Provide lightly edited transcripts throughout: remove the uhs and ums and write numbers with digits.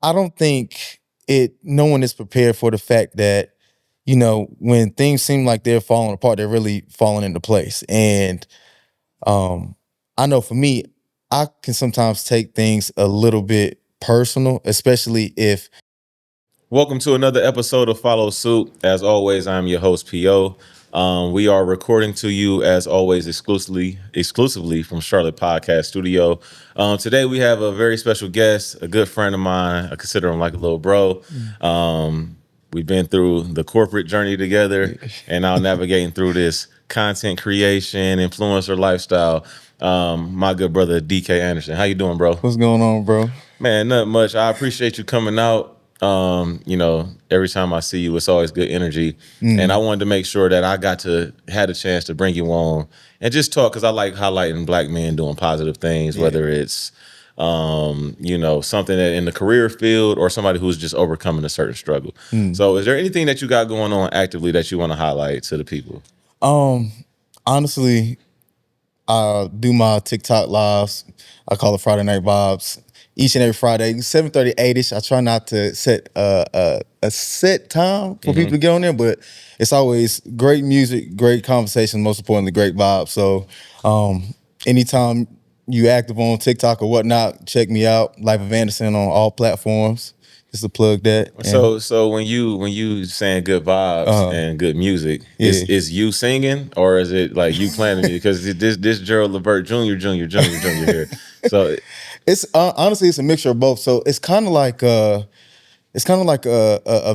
I don't think no one is prepared for the fact that, when things seem like they're falling apart, they're really falling into place. And I know for me, I can sometimes take things a little bit personal, especially if. Welcome to another episode of Follow Suit. As always, I'm your host, P.O. We are recording to you, as always, exclusively from Charlotte Podcast Studio. Today, we have a very special guest, a good friend of mine. I consider him like a little bro. We've been through the corporate journey together and now navigating through this content creation, influencer lifestyle. My good brother, DK Anderson. How you doing, bro? What's going on, bro? Man, not much. I appreciate you coming out. Every time I see you, it's always good energy. And I wanted to make sure that I had a chance to bring you on and just talk, because I like highlighting black men doing positive things, whether it's, something that in the career field or somebody who's just overcoming a certain struggle. So is there anything that you got going on actively that you want to highlight to the people? Honestly, I do my TikTok lives. I call it Friday Night Vibes. Each and every Friday, 7:30, 8-ish. I try not to set a set time for people to get on there, but it's always great music, great conversation, most importantly, great vibes. So anytime you active on TikTok or whatnot, check me out, Life of Anderson on all platforms. Just to plug that. So when you saying good vibes and good music, is you singing or is it like you planning it? Because this Gerald Levert Jr. here. So it's honestly it's a mixture of both. So it's kind of like a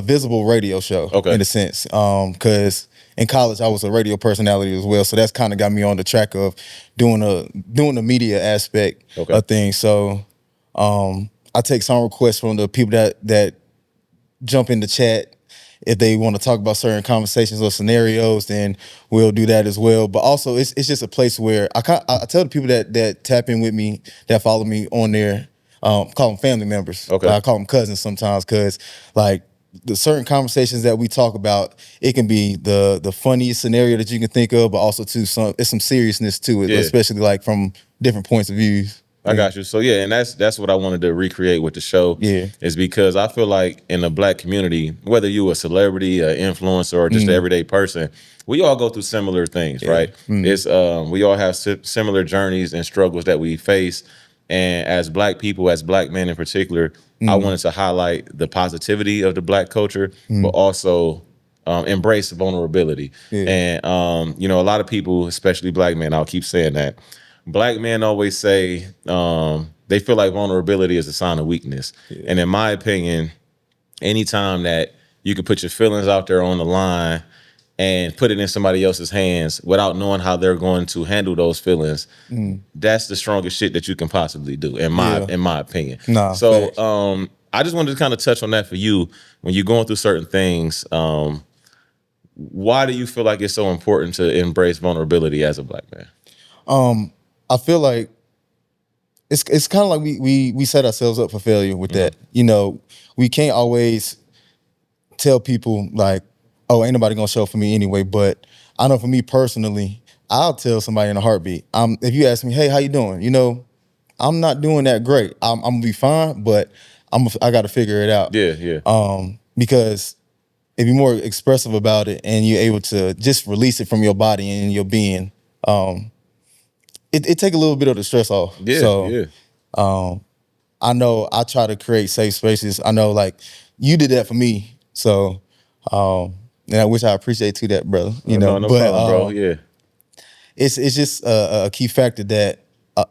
visible radio show in a sense. Because in college I was a radio personality as well, so that's kind of got me on the track of doing the media aspect of things. So I take song requests from the people that jump in the chat. If they want to talk about certain conversations or scenarios, then we'll do that as well. But also, it's just a place where I tell the people that tap in with me, that follow me on there, call them family members. I call them cousins sometimes, because like the certain conversations that we talk about, it can be the funniest scenario that you can think of, but also too it's some seriousness to it, especially like from different points of views. I got you. So and that's what I wanted to recreate with the show. Is because I feel like in the black community, whether you a celebrity, an influencer, or just an everyday person, we all go through similar things, right? It's we all have similar journeys and struggles that we face. And as black people, as black men in particular, I wanted to highlight the positivity of the black culture, but also embrace vulnerability. And a lot of people, especially black men, I'll keep saying that. Black men always say they feel like vulnerability is a sign of weakness. And in my opinion, anytime that you can put your feelings out there on the line and put it in somebody else's hands without knowing how they're going to handle those feelings, that's the strongest shit that you can possibly do, in my opinion. So I just wanted to kind of touch on that for you. When you're going through certain things, why do you feel like it's so important to embrace vulnerability as a black man? I feel like it's kind of like we set ourselves up for failure with that. We can't always tell people like, oh, ain't nobody gonna show up for me anyway. But I know for me personally, I'll tell somebody in a heartbeat. If you ask me, hey, how you doing? I'm not doing that great. I'm gonna be fine, but I got to figure it out. Because if you're more expressive about it and you're able to just release it from your body and your being, it take a little bit of the stress off. I know I try to create safe spaces. I know like you did that for me. So and I wish I appreciate to that, brother. No problem, bro. It's just a key factor that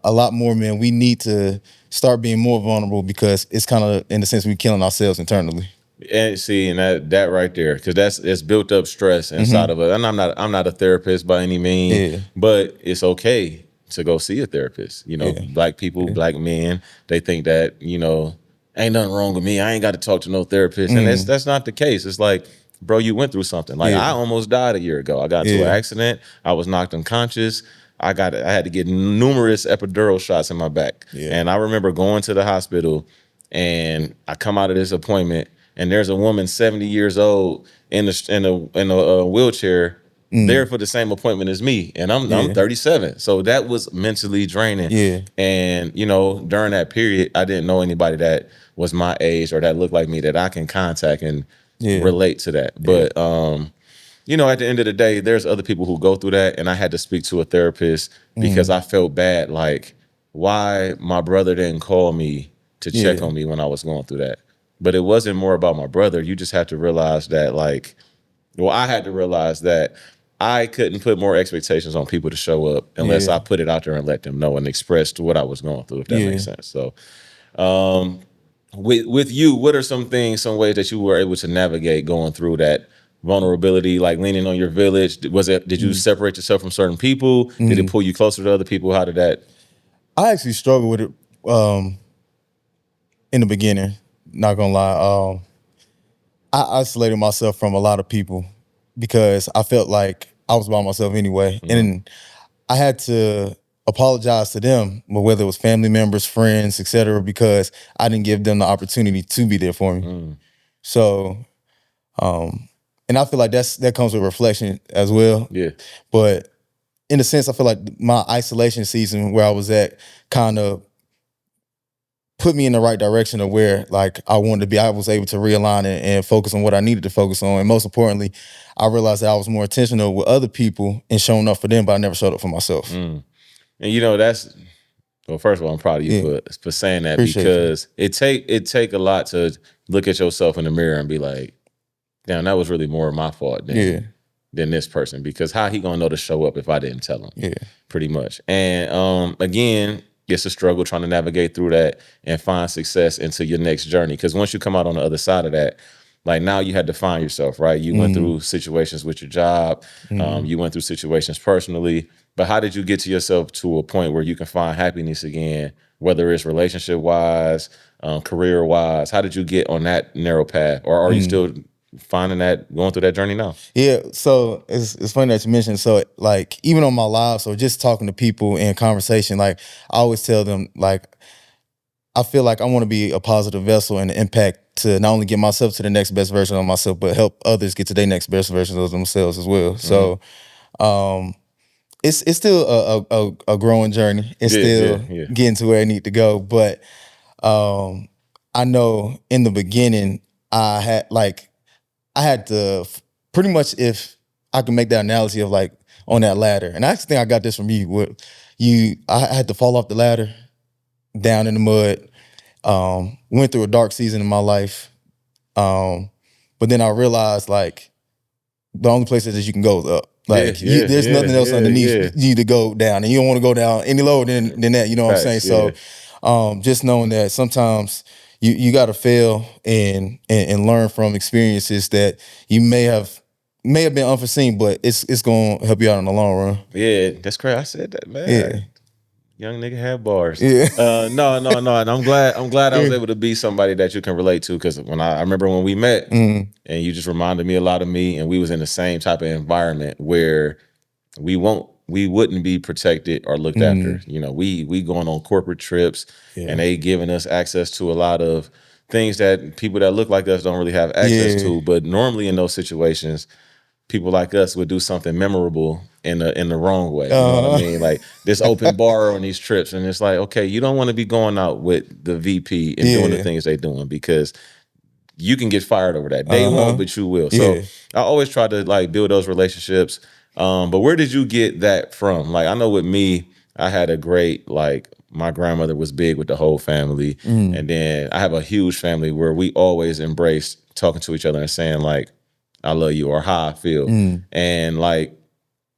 a lot more men, we need to start being more vulnerable, because it's kind of in the sense we're killing ourselves internally. And see, and that right there, because it's built up stress inside of us. And I'm not a therapist by any means, but it's okay to go see a therapist. Black people, black men, they think that ain't nothing wrong with me. I ain't got to talk to no therapist, and that's not the case. It's like, bro, you went through something. Like I almost died a year ago. I got into an accident. I was knocked unconscious. I had to get numerous epidural shots in my back, and I remember going to the hospital, and I come out of this appointment. And there's a woman 70 years old in a wheelchair there for the same appointment as me, and I'm 37. So that was mentally draining. Yeah. And during that period, I didn't know anybody that was my age or that looked like me that I can contact and relate to that. But at the end of the day, there's other people who go through that, and I had to speak to a therapist because I felt bad, like why my brother didn't call me to check on me when I was going through that. But it wasn't more about my brother. You just have to realize that, I had to realize that I couldn't put more expectations on people to show up unless I put it out there and let them know and expressed what I was going through, if that makes sense. So, with you, what are some ways that you were able to navigate going through that vulnerability, like leaning on your village? Did you separate yourself from certain people? Did it pull you closer to other people? How did that? I actually struggled with it in the beginning, not gonna lie. I isolated myself from a lot of people because I felt like I was by myself anyway. And I had to apologize to them, whether it was family members, friends, etc., because I didn't give them the opportunity to be there for me. So, and I feel like that comes with reflection as well. Yeah. But in a sense, I feel like my isolation season where I was at kind of put me in the right direction of where I wanted to be. I was able to realign and focus on what I needed to focus on. And most importantly, I realized that I was more intentional with other people and showing up for them, but I never showed up for myself. And that's, well, first of all, I'm proud of you for saying that. Appreciate because it take a lot to look at yourself in the mirror and be like, damn, that was really more my fault than this person, because how he gonna know to show up if I didn't tell him? Yeah. Pretty much. And again, it's a struggle trying to navigate through that and find success into your next journey. Because once you come out on the other side of that, now you had to find yourself, right? You went through situations with your job. You went through situations personally. But how did you get to yourself to a point where you can find happiness again, whether it's relationship-wise, career-wise? How did you get on that narrow path? Or are you still finding that, going through that journey now? Yeah, so it's funny that you mentioned. So even on my lives or just talking to people in conversation, I always tell them, I feel like I want to be a positive vessel and an impact to not only get myself to the next best version of myself, but help others get to their next best version of themselves as well. So it's still a growing journey. It's still getting to where I need to go. But I know in the beginning I had to pretty much, if I can make that analogy of on that ladder. And I actually think I got this from you. I had to fall off the ladder, down in the mud, went through a dark season in my life. But then I realized the only place that you can go is up. There's nothing else underneath you to go down, and you don't want to go down any lower than that. You know what I'm saying? So just knowing that sometimes you got to fail and learn from experiences that you may have been unforeseen, but it's going to help you out in the long run. Yeah, that's great. I said that, man. Yeah. Young nigga have bars. Yeah. No. And I'm glad I was able to be somebody that you can relate to, because I remember when we met and you just reminded me a lot of me, and we was in the same type of environment where we wouldn't be protected or looked after. We going on corporate trips and they giving us access to a lot of things that people that look like us don't really have access to. But normally in those situations, people like us would do something memorable in the wrong way. You know what I mean? This open bar on these trips, and it's okay, you don't want to be going out with the VP and doing the things they doing, because you can get fired over that. They won't, but you will. So I always try to build those relationships. But where did you get that from? I know with me, I had a great, my grandmother was big with the whole family. And then I have a huge family where we always embrace talking to each other and saying I love you, or how I feel. And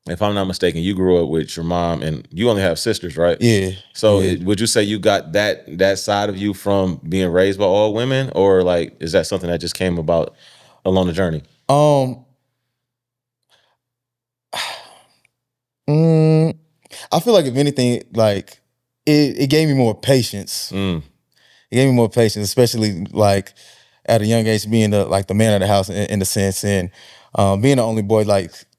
if I'm not mistaken, you grew up with your mom, and you only have sisters, right? Yeah. So would you say you got that side of you from being raised by all women, or is that something that just came about along the journey? I feel like if anything, it gave me more patience. It gave me more patience, especially at a young age, being the man of the house in a sense, and being the only boy,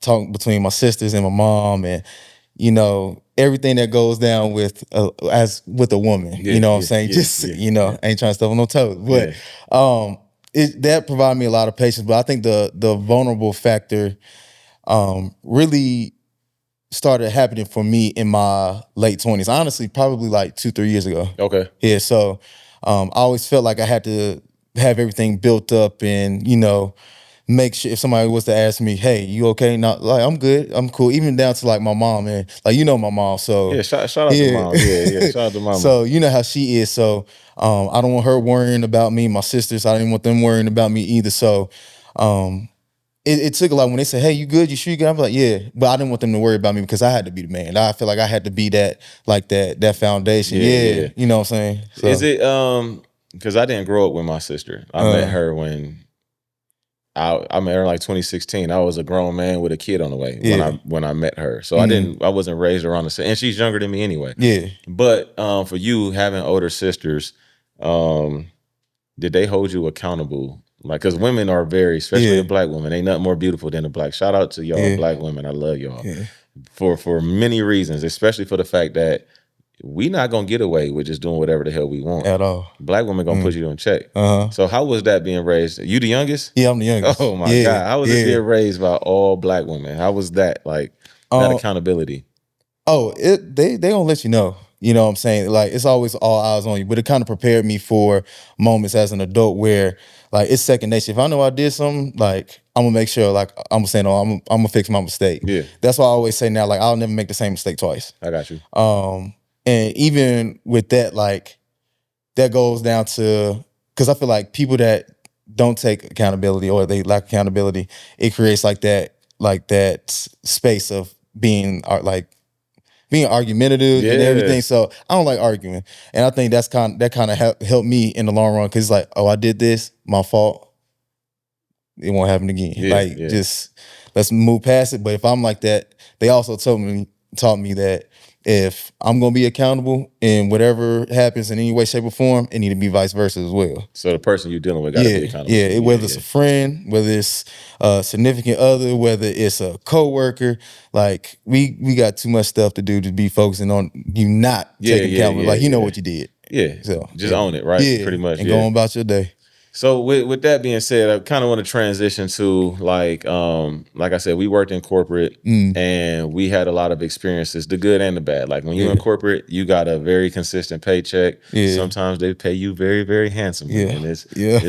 talking between my sisters and my mom, and everything that goes down with as with a woman. You know what I'm saying? I ain't trying to step on no toes, but that provided me a lot of patience. But I think the vulnerable factor really started happening for me in my late 20s. Honestly, probably like 2-3 years ago. Okay. Yeah. So I always felt like I had to have everything built up and, make sure if somebody was to ask me, hey, you okay? Not like I'm good, I'm cool. Even down to like my mom, man. Like my mom. So yeah, shout out to mom. Yeah, shout out to mama. So you know how she is. So I don't want her worrying about me. My sisters, I didn't want them worrying about me either. So it took a lot when they said, hey, you good? You sure you good? I'm like, yeah. But I didn't want them to worry about me because I had to be the man. I feel like I had to be that foundation. Yeah. You know what I'm saying? So. Is it because I didn't grow up with my sister. I met her when I met her like 2016. I was a grown man with a kid on the way when I met her. So I wasn't raised around the same, and she's younger than me anyway. Yeah. But for you having older sisters, did they hold you accountable? Like, because women are very, especially a black woman, ain't nothing more beautiful than a black. Shout out to y'all black women. I love y'all for many reasons, especially for the fact that we not gonna get away with just doing whatever the hell we want at all. Black women gonna put you in check. So how was that being raised? You the youngest? Yeah, I'm the youngest. Oh my God. How was it being raised by all black women? How was that? Like that accountability? They don't let you know. You know what I'm saying? Like it's always all eyes on you. But it kind of prepared me for moments as an adult where like it's second nature. If I know I did something, like I'm gonna make sure like I'm gonna say no, I'm gonna fix my mistake. Yeah. That's why I always say now, like I'll never make the same mistake twice. I got you. And even with that, like that goes down to because I feel like people that don't take accountability or they lack accountability, it creates like that space of being argumentative and everything. So I don't like arguing, and I think that kind of helped me in the long run because it's like, oh, I did this, my fault. It won't happen again. Just let's move past it. But if I'm like that, they also taught me that if I'm gonna be accountable in whatever happens in any way, shape, or form, it need to be vice versa as well. So the person you're dealing with gotta be accountable. Yeah, whether it's a friend, whether it's a significant other, whether it's a coworker, like we got too much stuff to do to be focusing on you not taking accountability. Like you know what you did. Yeah. So just own it, right? Yeah. Pretty much. And go on about your day. So with that being said, I kind of want to transition to like I said, we worked in corporate and we had a lot of experiences, the good and the bad. Like when you're in corporate, you got a very consistent paycheck. Yeah. Sometimes they pay you very, very handsomely. And it's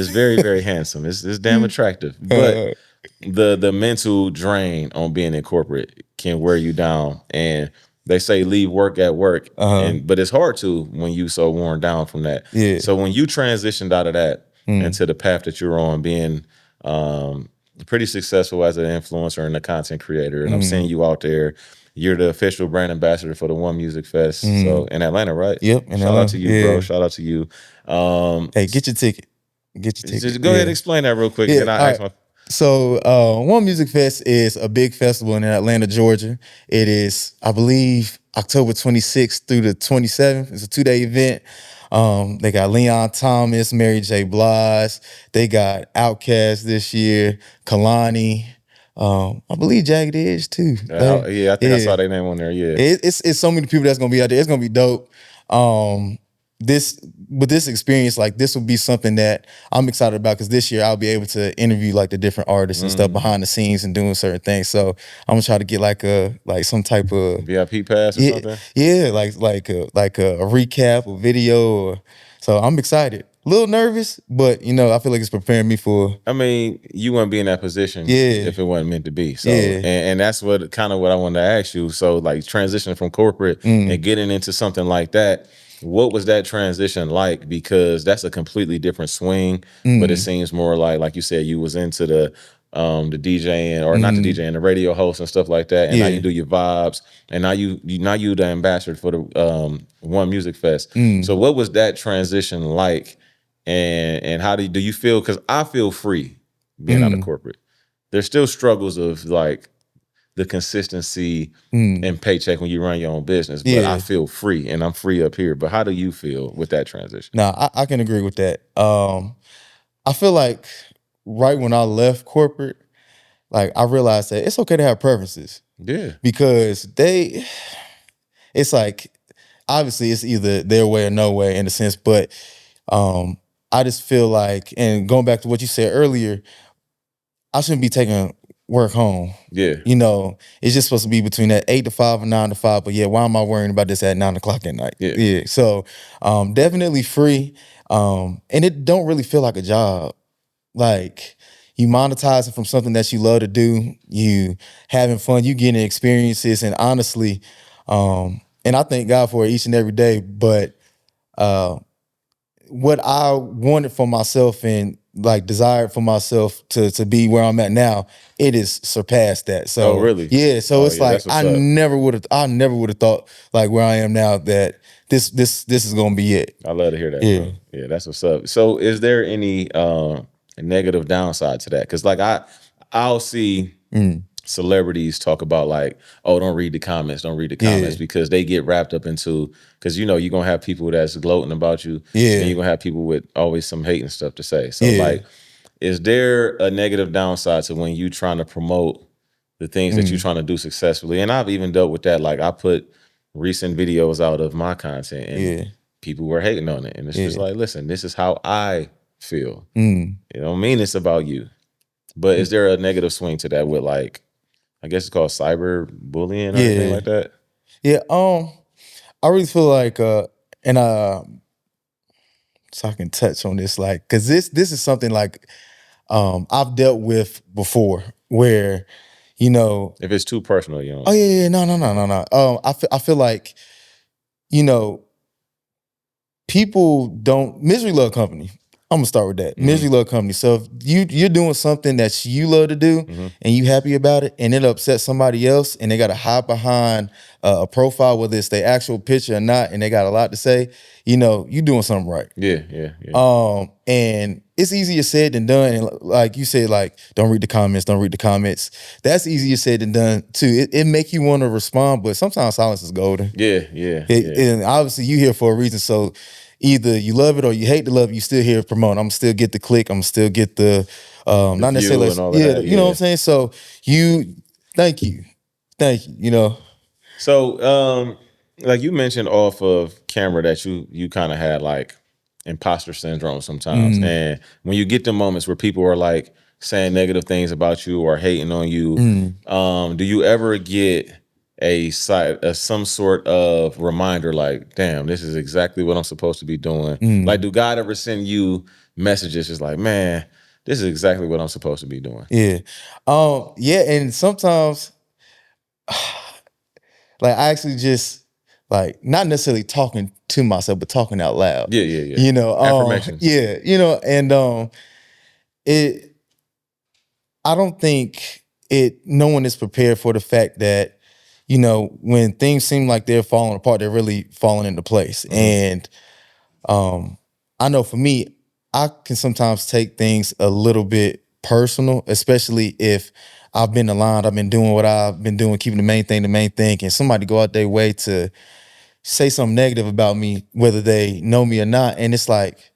very, very handsome. It's damn attractive. But the mental drain on being in corporate can wear you down. And they say leave work at work. But it's hard to when you so worn down from that. Yeah. So when you transitioned out of that, into the path that you're on, being pretty successful as an influencer and a content creator. And I'm seeing you out there. You're the official brand ambassador for the One Music Fest. So in Atlanta, right? Yep. Shout out to you, bro. Shout out to you. Hey, get your ticket. Get your ticket. Just go ahead and explain that real quick. Yeah, ask my. So One Music Fest is a big festival in Atlanta, Georgia. It is, I believe, October 26th through the 27th. It's a 2-day event. They got Leon Thomas, Mary J. Blige. They got Outkast this year, Kalani. I believe Jagged Edge too. I think I saw their name on there. Yeah, it's so many people that's gonna be out there. It's gonna be dope. This experience, like this will be something that I'm excited about because this year I'll be able to interview like the different artists and stuff behind the scenes and doing certain things. So I'm gonna try to get like some type of VIP pass or something. Yeah, like a recap or video. So I'm excited. A little nervous, but I feel like it's preparing me for. I mean, you wouldn't be in that position if it wasn't meant to be. So, and that's what I wanted to ask you. So, like transitioning from corporate and getting into something like that. What was that transition like? Because that's a completely different swing, but it seems more like you said, you was into the DJing or not the DJing, the radio host and stuff like that. And now you do your vibes, and now you the ambassador for the One Music Fest. So what was that transition like? And how do you feel? Because I feel free being out of corporate. There's still struggles of like the consistency and paycheck when you run your own business. But I feel free, and I'm free up here. But how do you feel with that transition? Nah, I can agree with that. I feel like right when I left corporate, like I realized that it's okay to have preferences. Yeah. Because it's like, obviously it's either their way or no way in a sense, but I just feel like, and going back to what you said earlier, I shouldn't be taking work home. Yeah. You know, it's just supposed to be between that 8 to 5 or 9 to 5. But yeah, why am I worrying about this at 9 o'clock at night? Yeah. So definitely free. And it don't really feel like a job. Like you monetizing from something that you love to do, you having fun, you getting experiences, and honestly, and I thank God for it each and every day. But what I wanted for myself and like desired for myself to be where I'm at now, it is surpassed that. So really? Yeah. So it's like I never would have thought like where I am now that this is gonna be it. I love to hear that, bro. Yeah, that's what's up. So is there any negative downside to that? Because like I'll see celebrities talk about like, oh, don't read the comments because they get wrapped up into, because you know you're gonna have people that's gloating about you, and you're gonna have people with always some hate and stuff to say. So like, is there a negative downside to when you trying to promote the things that you're trying to do successfully? And I've even dealt with that. Like I put recent videos out of my content and people were hating on it, and it's just like, listen, this is how I feel. It don't mean it's about you. But is there a negative swing to that with like, I guess it's called cyber bullying or anything like that? Yeah. I really feel like and so I can touch on this, like, cause this is something like I've dealt with before where, you know, if it's too personal, you know. Oh yeah, no. I feel like, you know, people don't misery love company. I'm gonna start with that. Misery love company. So if you're doing something that you love to do and you happy about it, and it upsets somebody else, and they got to hide behind a profile, whether it's their actual picture or not, and they got a lot to say, you know, you doing something right. Yeah. And it's easier said than done. And like you said, like, don't read the comments. That's easier said than done too. It make you want to respond, but sometimes silence is golden. Yeah. And obviously you here for a reason. So either you love it or you hate to love it, you still here to promote. I'm still get the click. I'm still get the not necessarily and all of that, you know what I'm saying? So thank you. You know. So like you mentioned off of camera that you kind of had like imposter syndrome sometimes. And when you get the moments where people are like saying negative things about you or hating on you, do you ever get some sort of reminder like, damn, this is exactly what I'm supposed to be doing? Like, do God ever send you messages just like, man, this is exactly what I'm supposed to be doing? Yeah. And sometimes like I actually just like not necessarily talking to myself, but talking out loud. Yeah. You know, affirmations. Yeah, you know, and I don't think no one is prepared for the fact that, you know, when things seem like they're falling apart, they're really falling into place. And I know for me, I can sometimes take things a little bit personal, especially if I've been aligned, I've been doing what I've been doing, keeping the main thing, and somebody go out their way to say something negative about me, whether they know me or not. And it's like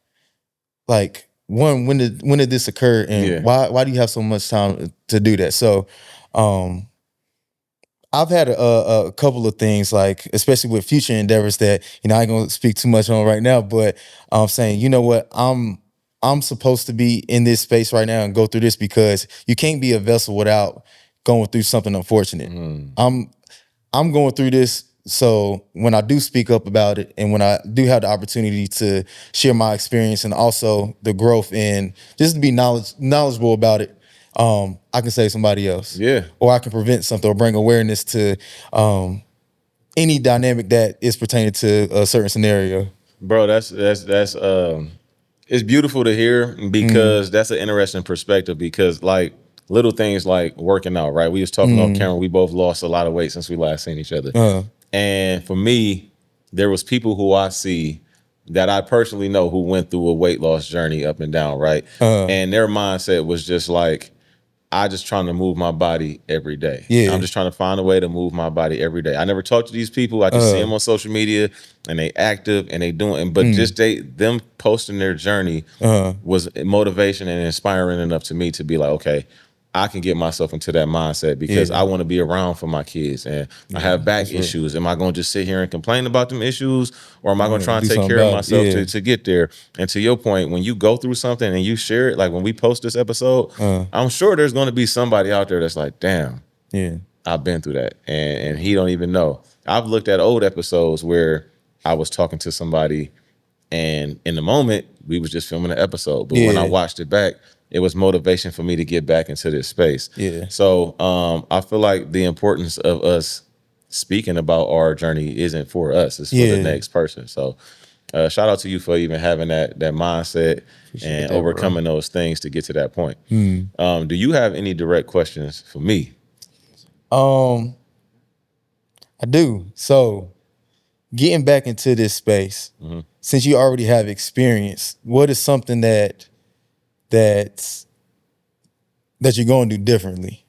when did this occur, and why do you have so much time to do that? So I've had a couple of things, like especially with future endeavors that, you know, I ain't gonna speak too much on right now, but I'm saying, you know what, I'm supposed to be in this space right now and go through this, because you can't be a vessel without going through something unfortunate. I'm going through this, so when I do speak up about it, and when I do have the opportunity to share my experience and also the growth and just to be knowledgeable about it, I can save somebody else. Yeah. Or I can prevent something or bring awareness to any dynamic that is pertaining to a certain scenario. Bro, that's it's beautiful to hear, because that's an interesting perspective, because like little things like working out, right? We was talking off camera, we both lost a lot of weight since we last seen each other. And for me, there was people who I see that I personally know who went through a weight loss journey up and down, right? And their mindset was just like, I just trying to move my body every day. Yeah. I'm just trying to find a way to move my body every day. I never talk to these people. I just see them on social media, and they active and they doing, but just them posting their journey was motivation and inspiring enough to me to be like, okay, I can get myself into that mindset because I want to be around for my kids, and I have back issues. Am I going to just sit here and complain about them issues, or am I going to try and take care of myself to get there? And to your point, when you go through something and you share it, like when we post this episode, I'm sure there's going to be somebody out there that's like, damn, I've been through that, and he don't even know. I've looked at old episodes where I was talking to somebody, and in the moment, we was just filming an episode. But when I watched it back, it was motivation for me to get back into this space. So I feel like the importance of us speaking about our journey isn't for us, it's for the next person. So shout out to you for even having that mindset and overcoming those things to get to that point. Do you have any direct questions for me? I do. So getting back into this space, since you already have experience, what is something that you're going to do differently?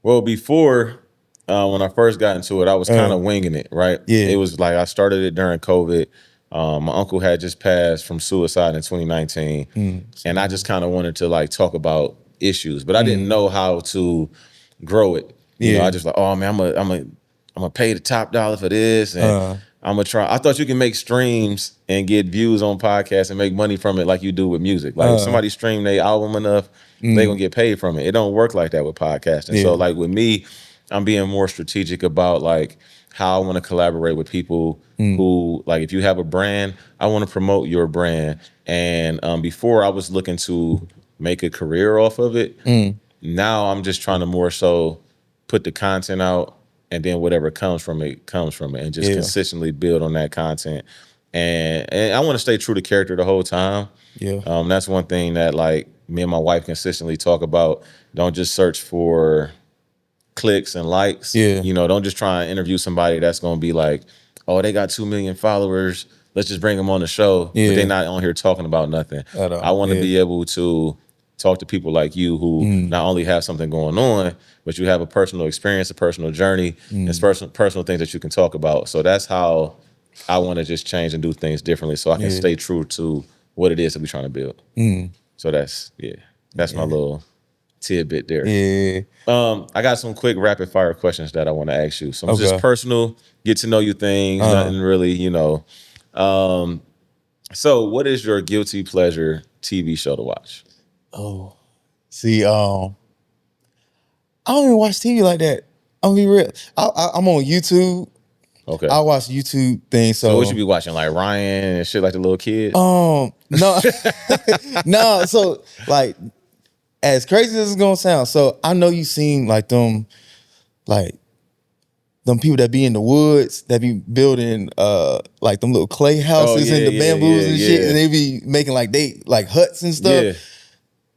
Well, before, when I first got into it, I was kind of winging it, right? It was like I started it during COVID. My uncle had just passed from suicide in 2019, and I just kind of wanted to like talk about issues, but I didn't know how to grow it. You know, I just like, oh man, I'm gonna pay the top dollar for this, and I'm gonna try. I thought you can make streams and get views on podcasts and make money from it like you do with music. Like if somebody stream their album enough, they gonna get paid from it. It don't work like that with podcasting. So like with me, I'm being more strategic about like how I want to collaborate with people who, like, if you have a brand, I want to promote your brand. And before I was looking to make a career off of it. Now I'm just trying to more so put the content out, and then whatever comes from it, and just consistently build on that content. And I want to stay true to character the whole time. That's one thing that like me and my wife consistently talk about. Don't just search for clicks and likes. You know, don't just try and interview somebody that's going to be like, oh, they got 2 million followers, let's just bring them on the show. But they're not on here talking about nothing. I want to be able to talk to people like you who not only have something going on, but you have a personal experience, a personal journey, and personal things that you can talk about. So that's how I want to just change and do things differently so I can stay true to what it is that we're trying to build. So that's my little tidbit there. I got some quick rapid fire questions that I want to ask you. Some just personal, get to know you things, nothing really, you know. So what is your guilty pleasure TV show to watch? See, I don't even watch TV like that. I'm gonna be real. I'm on YouTube. Okay. I watch YouTube things. So what you be watching, like Ryan and shit, like the little kids? No, no. So like, as crazy as it's gonna sound, so I know you seen like them people that be in the woods that be building like them little clay houses and the bamboos and shit, and they be making like huts and stuff.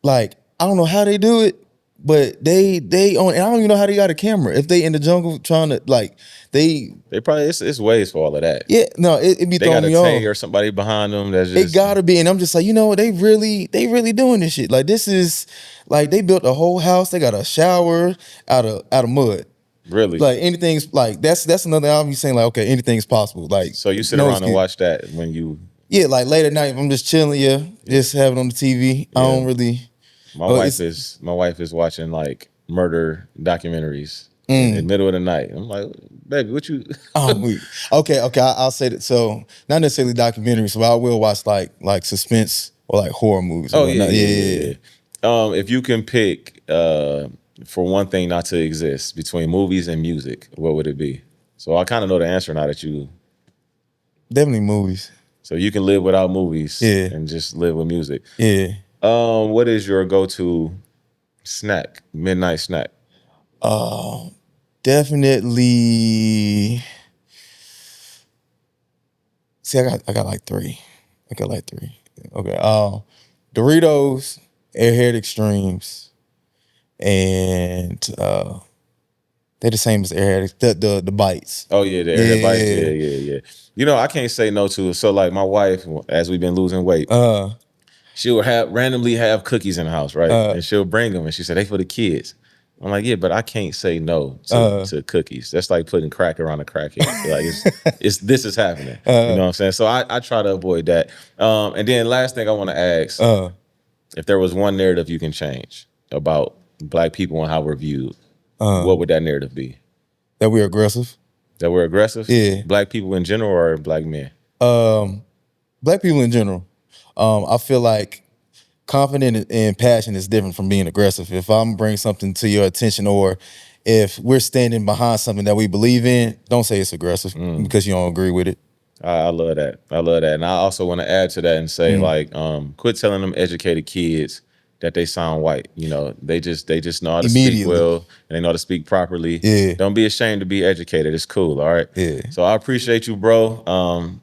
Like, I don't know how they do it, but they own. And I don't even know how they got a camera. If they in the jungle trying to like, they probably it's ways for all of that. Yeah, no, it be throwing me off. They got a or somebody behind them. That's just, it gotta be, and I'm just like, you know, they really doing this shit. Like, this is like they built a whole house. They got a shower out of mud. Really? Like anything's like that's another album. You saying like, okay, anything's possible. Like, so you sit around and watch that when you like late at night. If I'm just chilling, just having on the TV. I don't really. My wife is watching like murder documentaries in the middle of the night. I'm like, baby, what you? Okay. I'll say that. So not necessarily documentaries, but I will watch like suspense or like horror movies. Yeah. If you can pick for one thing not to exist between movies and music, what would it be? So I kind of know the answer now that you. Definitely movies. So you can live without movies, and just live with music. What is your go-to snack, midnight snack? Definitely. See, I got like three. Okay. Doritos, Airhead Extremes, and they're the same as Airhead. The bites. Oh yeah, the Airhead bites. Yeah. You know, I can't say no to it. So like my wife, as we've been losing weight, she'll randomly have cookies in the house, right? And she'll bring them, and she said, "They for the kids." I'm like, yeah, but I can't say no to cookies. That's like putting crack around a crackhead. Like this is happening. You know what I'm saying? So I try to avoid that. And then last thing I want to ask, if there was one narrative you can change about Black people and how we're viewed, what would that narrative be? That we're aggressive. That we're aggressive? Yeah. Black people in general or black men? Black people in general. I feel like confident and passion is different from being aggressive. If I'm bringing something to your attention, or if we're standing behind something that we believe in, don't say it's aggressive because you don't agree with it. I love that. I love that. And I also want to add to that and say, quit telling them educated kids that they sound white. You know, they just know how to speak well, and they know how to speak properly. Yeah. Don't be ashamed to be educated. It's cool, all right? Yeah. So I appreciate you, bro.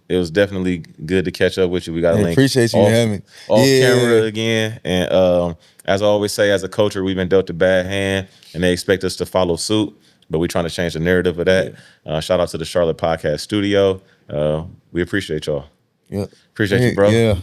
It was definitely good to catch up with you. We got a link. Appreciate you having me. Off camera again. And as I always say, as a culture, we've been dealt a bad hand, and they expect us to follow suit, but we're trying to change the narrative of that. Shout out to the Charlotte Podcast Studio. We appreciate y'all. Yeah. Appreciate you, bro. Yeah.